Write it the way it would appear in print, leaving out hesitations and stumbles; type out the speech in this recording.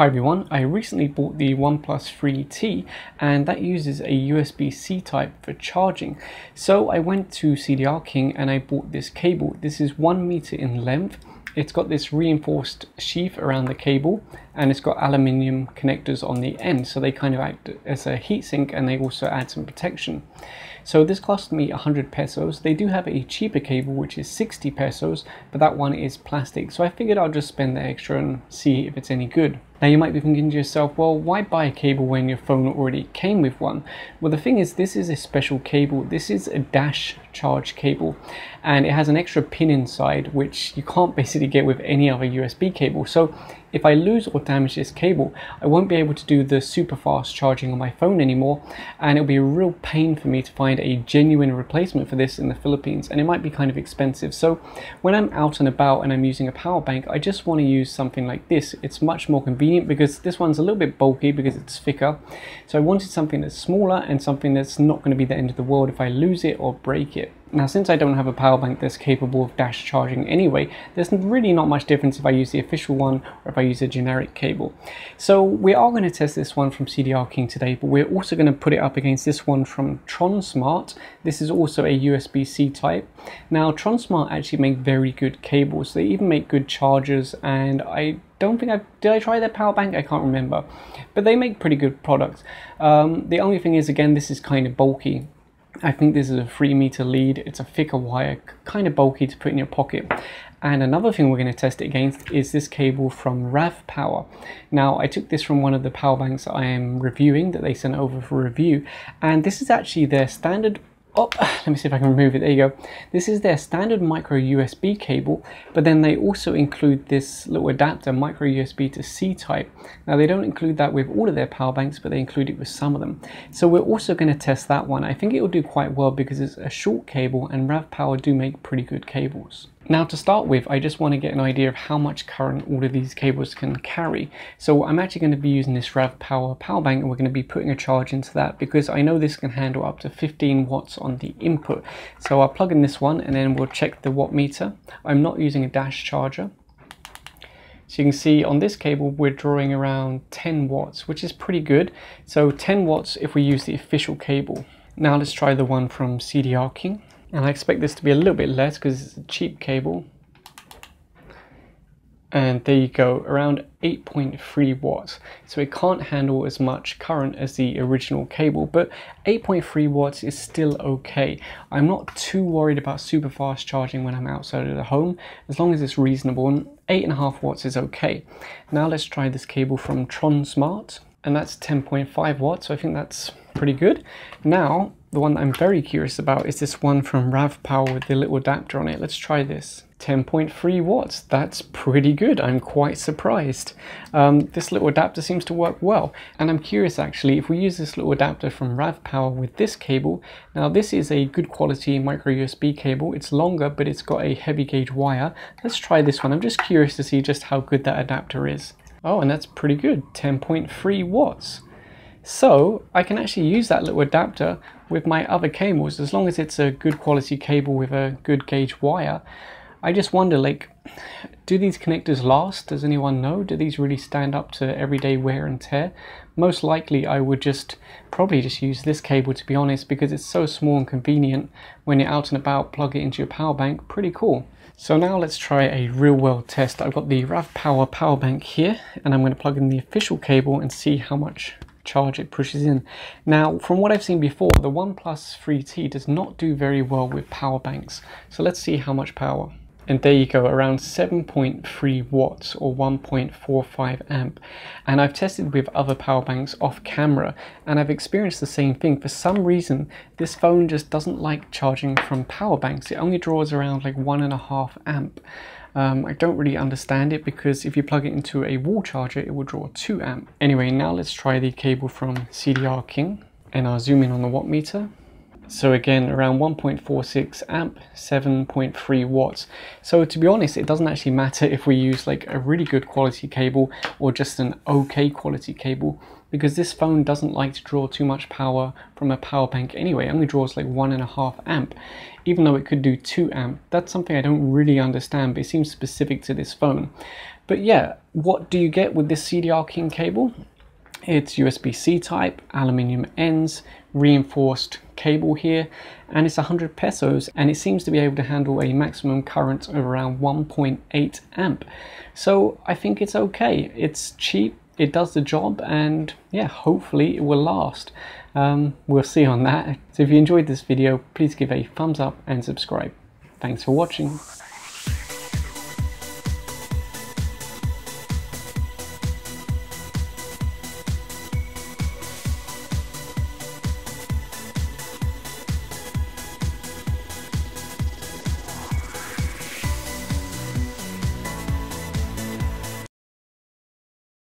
Hi everyone, I recently bought the OnePlus 3T and that uses a USB-C type for charging. So I went to CDRKING and I bought this cable. This is 1 meter in length. It's got this reinforced sheath around the cable and it's got aluminium connectors on the end, so they kind of act as a heatsink and they also add some protection. So this cost me 100 pesos. They do have a cheaper cable which is 60 pesos, but that one is plastic, so I figured I'll just spend the extra and see if it's any good. Now you might be thinking to yourself, well, why buy a cable when your phone already came with one? Well, the thing is, this is a special cable. This is a dash charge cable and it has an extra pin inside which you can't basically get with any other USB cable. So if I lose or damage this cable, I won't be able to do the super fast charging on my phone anymore, and it'll be a real pain for me to find a genuine replacement for this in the Philippines, and it might be kind of expensive. So when I'm out and about and I'm using a power bank, I just want to use something like this. It's much more convenient because this one's a little bit bulky because it's thicker. So I wanted something that's smaller and something that's not going to be the end of the world if I lose it or break it. Now, since I don't have a power bank that's capable of dash charging anyway, there's really not much difference if I use the official one or if I use a generic cable. So we are going to test this one from CDRKING today, but we're also going to put it up against this one from Tronsmart. This is also a USB-C type. Now, Tronsmart actually make very good cables. They even make good chargers, and I don't think did I try their power bank? I can't remember, but they make pretty good products. The only thing is, again, this is kind of bulky. I think this is a 3 meter lead. It's a thicker wire, kind of bulky to put in your pocket. And another thing we're going to test it against is this cable from Ravpower. Now, I took this from one of the power banks I am reviewing that they sent over for review, and this is actually their standard. Oh, let me see if I can remove it. There you go. This is their standard micro USB cable, but then they also include this little adapter, micro USB to C type. Now, they don't include that with all of their power banks, but they include it with some of them. So we're also going to test that one. I think it will do quite well because it's a short cable, and Ravpower do make pretty good cables. Now, to start with, I just want to get an idea of how much current all of these cables can carry. So I'm actually going to be using this Ravpower power bank, and we're going to be putting a charge into that because I know this can handle up to 15 watts on the input. So I'll plug in this one and then we'll check the watt meter. I'm not using a dash charger. So you can see on this cable we're drawing around 10 watts, which is pretty good. So 10 watts if we use the official cable. Now let's try the one from CDRKING. And I expect this to be a little bit less because it's a cheap cable. And there you go, around 8.3 watts. So it can't handle as much current as the original cable, but 8.3 watts is still okay. I'm not too worried about super fast charging when I'm outside of the home, as long as it's reasonable, and 8.5 watts is okay. Now let's try this cable from Tronsmart, and that's 10.5 watts, so I think that's pretty good. Now, the one that I'm very curious about is this one from Ravpower with the little adapter on it. Let's try this. 10.3 watts. That's pretty good. I'm quite surprised. This little adapter seems to work well. And I'm curious actually, if we use this little adapter from Ravpower with this cable, now this is a good quality micro USB cable. It's longer, but it's got a heavy gauge wire. Let's try this one. I'm just curious to see just how good that adapter is. Oh, and that's pretty good. 10.3 watts. So I can actually use that little adapter with my other cables as long as it's a good quality cable with a good gauge wire. I just wonder, like, do these connectors last? Does anyone know? Do these really stand up to everyday wear and tear? Most likely I would probably just use this cable, to be honest, because it's so small and convenient. When you're out and about, plug it into your power bank. Pretty cool. So now let's try a real world test. I've got the Ravpower power bank here and I'm going to plug in the official cable and see how much charge it pushes in. Now, from what I've seen before, the OnePlus 3T does not do very well with power banks. So let's see how much power. And there you go, around 7.3 watts or 1.45 amp. And I've tested with other power banks off camera and I've experienced the same thing. For some reason, this phone just doesn't like charging from power banks. It only draws around like 1.5 amp. I don't really understand it because if you plug it into a wall charger, it will draw 2 amp. Anyway, now let's try the cable from CDRKING and I'll zoom in on the watt meter. So again, around 1.46 amp, 7.3 watts. So to be honest, it doesn't actually matter if we use like a really good quality cable or just an okay quality cable, because this phone doesn't like to draw too much power from a power bank anyway. It only draws like 1.5 amp, even though it could do 2 amp. That's something I don't really understand, but it seems specific to this phone. But yeah, what do you get with this CDRKING cable? It's USB-C type, aluminium ends, reinforced cable here, and it's 100 pesos, and it seems to be able to handle a maximum current of around 1.8 amp. So I think it's okay. It's cheap, it does the job, and yeah, hopefully it will last. We'll see on that. So if you enjoyed this video, please give a thumbs up and subscribe. Thanks for watching.